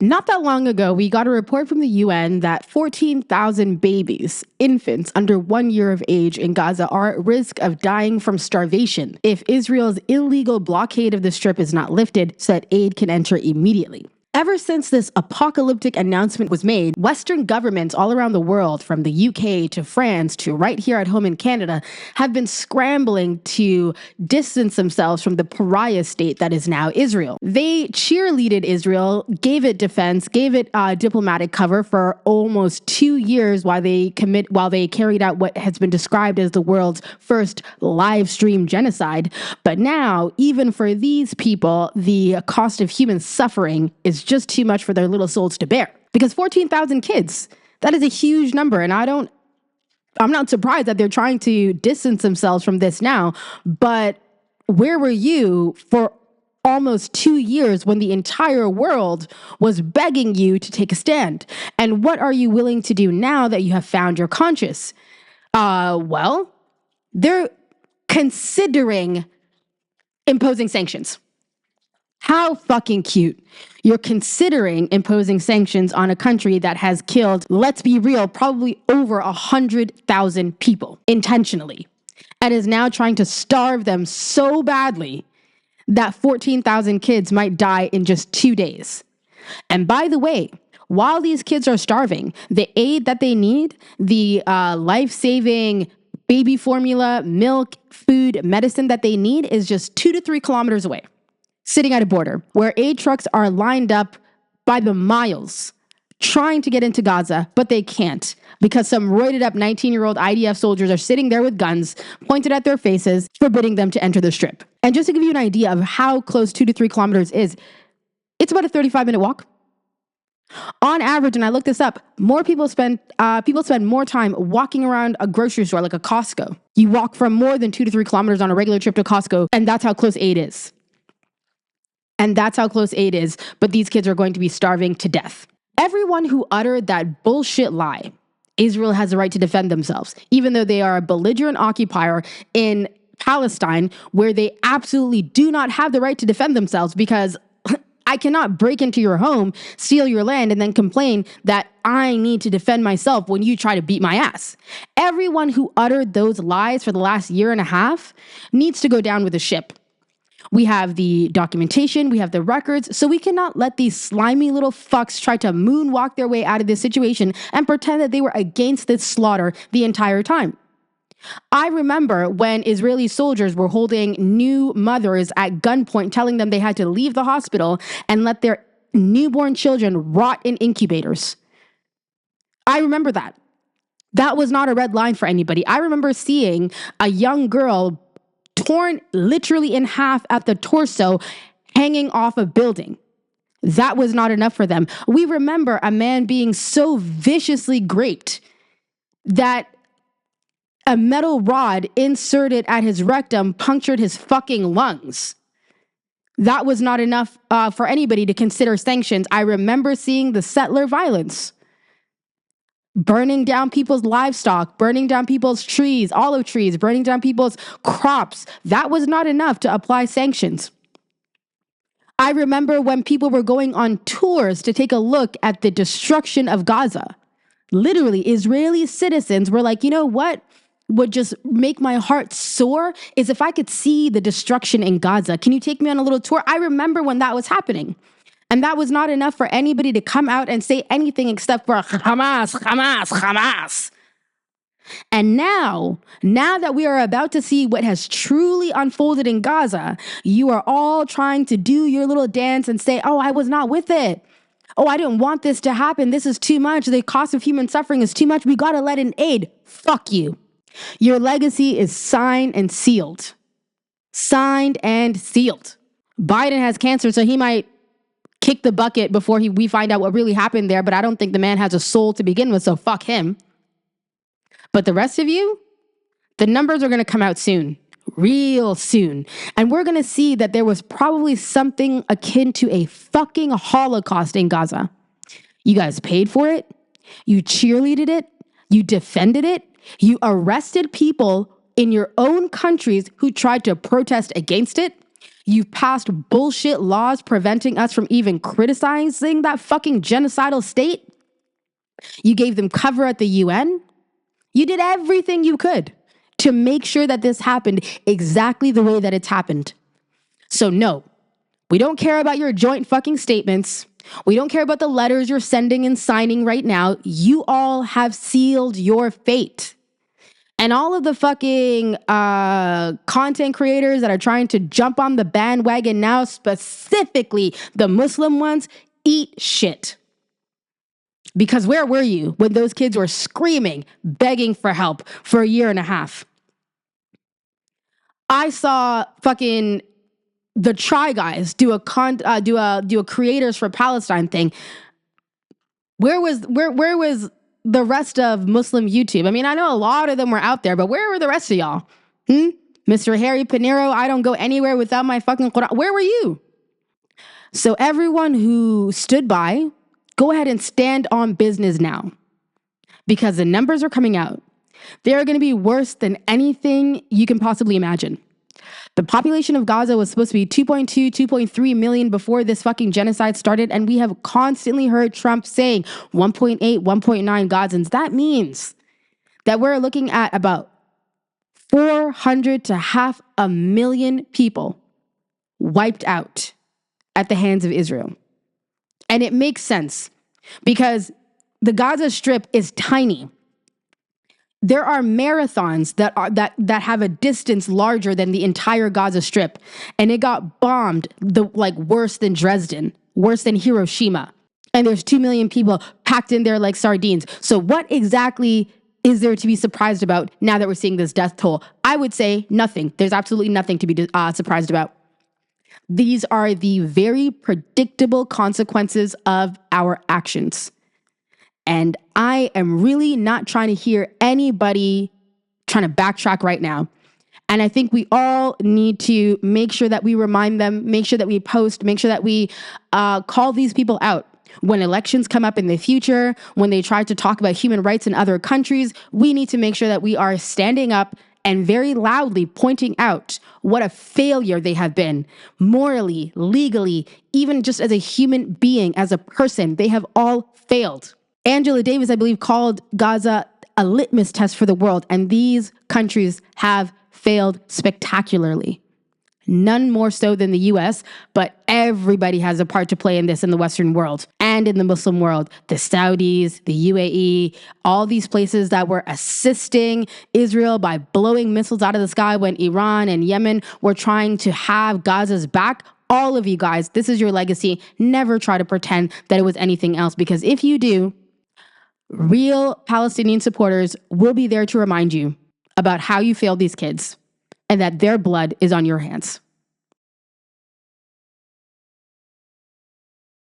Not that long ago, we got a report from the UN that 14,000 babies, infants under 1 year of age in Gaza are at risk of dying from starvation if Israel's illegal blockade of the Strip is not lifted so that aid can enter immediately. Ever since this apocalyptic announcement was made, Western governments all around the world, from the UK to France to right here at home in Canada, have been scrambling to distance themselves from the pariah state that is now Israel. They cheerleaded Israel, gave it defense, gave it diplomatic cover for almost 2 years while they carried out what has been described as the world's first live stream genocide. But now, even for these people, the cost of human suffering is just too much for their little souls to bear. Because 14,000 kids, that is a huge number. And I'm not surprised that they're trying to distance themselves from this now. But where were you for almost 2 years when the entire world was begging you to take a stand? And what are you willing to do now that you have found your conscience? Well, they're considering imposing sanctions. How fucking cute. You're considering imposing sanctions on a country that has killed, let's be real, probably over 100,000 people intentionally, and is now trying to starve them so badly that 14,000 kids might die in just 2 days. And by the way, while these kids are starving, the aid that they need, the life-saving baby formula, milk, food, medicine that they need is just 2 to 3 kilometers away, sitting at a border where aid trucks are lined up by the miles trying to get into Gaza, but they can't because some roided up 19-year-old IDF soldiers are sitting there with guns pointed at their faces, forbidding them to enter the Strip. And just to give you an idea of how close 2 to 3 kilometers is, it's about a 35-minute walk. On average, and I looked this up, people spend more time walking around a grocery store like a Costco. You walk from more than 2 to 3 kilometers on a regular trip to Costco, and that's how close aid is. But these kids are going to be starving to death. Everyone who uttered that bullshit lie, Israel has the right to defend themselves, even though they are a belligerent occupier in Palestine, where they absolutely do not have the right to defend themselves, because I cannot break into your home, steal your land, and then complain that I need to defend myself when you try to beat my ass. Everyone who uttered those lies for the last year and a half needs to go down with a ship. We have the documentation, we have the records, so we cannot let these slimy little fucks try to moonwalk their way out of this situation and pretend that they were against this slaughter the entire time. I remember when Israeli soldiers were holding new mothers at gunpoint, telling them they had to leave the hospital and let their newborn children rot in incubators. I remember that. That was not a red line for anybody. I remember seeing a young girl torn literally in half at the torso, hanging off a building. That was not enough for them. We remember a man being so viciously raped that a metal rod inserted at his rectum punctured his fucking lungs. That was not enough for anybody to consider sanctions. I remember seeing the settler violence. Burning down people's livestock, burning down people's trees, olive trees, burning down people's crops. That was not enough to apply sanctions. I remember when people were going on tours to take a look at the destruction of Gaza. Literally, Israeli citizens were like, you know what would just make my heart soar is if I could see the destruction in Gaza. Can you take me on a little tour? I remember when that was happening. And that was not enough for anybody to come out and say anything except for Hamas, Hamas, Hamas. And now that we are about to see what has truly unfolded in Gaza, you are all trying to do your little dance and say, oh, I was not with it. Oh, I didn't want this to happen. This is too much. The cost of human suffering is too much. We got to let in aid. Fuck you. Your legacy is signed and sealed. Signed and sealed. Biden has cancer, so he might kick the bucket before we find out what really happened there, but I don't think the man has a soul to begin with, so fuck him. But the rest of you, the numbers are going to come out soon, real soon. And we're going to see that there was probably something akin to a fucking Holocaust in Gaza. You guys paid for it. You cheerleaded it. You defended it. You arrested people in your own countries who tried to protest against it. You've passed bullshit laws preventing us from even criticizing that fucking genocidal state. You gave them cover at the UN. You did everything you could to make sure that this happened exactly the way that it's happened. So no, we don't care about your joint fucking statements. We don't care about the letters you're sending and signing right now. You all have sealed your fate. And all of the fucking content creators that are trying to jump on the bandwagon now, specifically the Muslim ones, eat shit. Because where were you when those kids were screaming, begging for help for a year and a half? I saw fucking the Try Guys do a creators for Palestine thing. Where was the rest of Muslim YouTube? I mean, I know a lot of them were out there, but where were the rest of y'all? Mr. Harry Pinero, I don't go anywhere without my fucking Quran. Where were you? So everyone who stood by, go ahead and stand on business now, because the numbers are coming out. They're going to be worse than anything you can possibly imagine. The population of Gaza was supposed to be 2.2, 2.3 million before this fucking genocide started, and we have constantly heard Trump saying 1.8, 1.9 Gazans. That means that we're looking at about 400 to 500,000 people wiped out at the hands of Israel. And it makes sense because the Gaza Strip is tiny. There are marathons that have a distance larger than the entire Gaza Strip, and it got bombed worse than Dresden, worse than Hiroshima. And there's 2 million people packed in there like sardines. So what exactly is there to be surprised about now that we're seeing this death toll? I would say nothing. There's absolutely nothing to be surprised about. These are the very predictable consequences of our actions. And I am really not trying to hear anybody trying to backtrack right now. And I think we all need to make sure that we remind them, make sure that we post, make sure that we call these people out. When elections come up in the future, when they try to talk about human rights in other countries, we need to make sure that we are standing up and very loudly pointing out what a failure they have been, morally, legally, even just as a human being, as a person. They have all failed. Angela Davis, I believe, called Gaza a litmus test for the world, and these countries have failed spectacularly. None more so than the US, but everybody has a part to play in this in the Western world and in the Muslim world. The Saudis, the UAE, all these places that were assisting Israel by blowing missiles out of the sky when Iran and Yemen were trying to have Gaza's back. All of you guys, this is your legacy. Never try to pretend that it was anything else, because if you do, real Palestinian supporters will be there to remind you about how you failed these kids and that their blood is on your hands.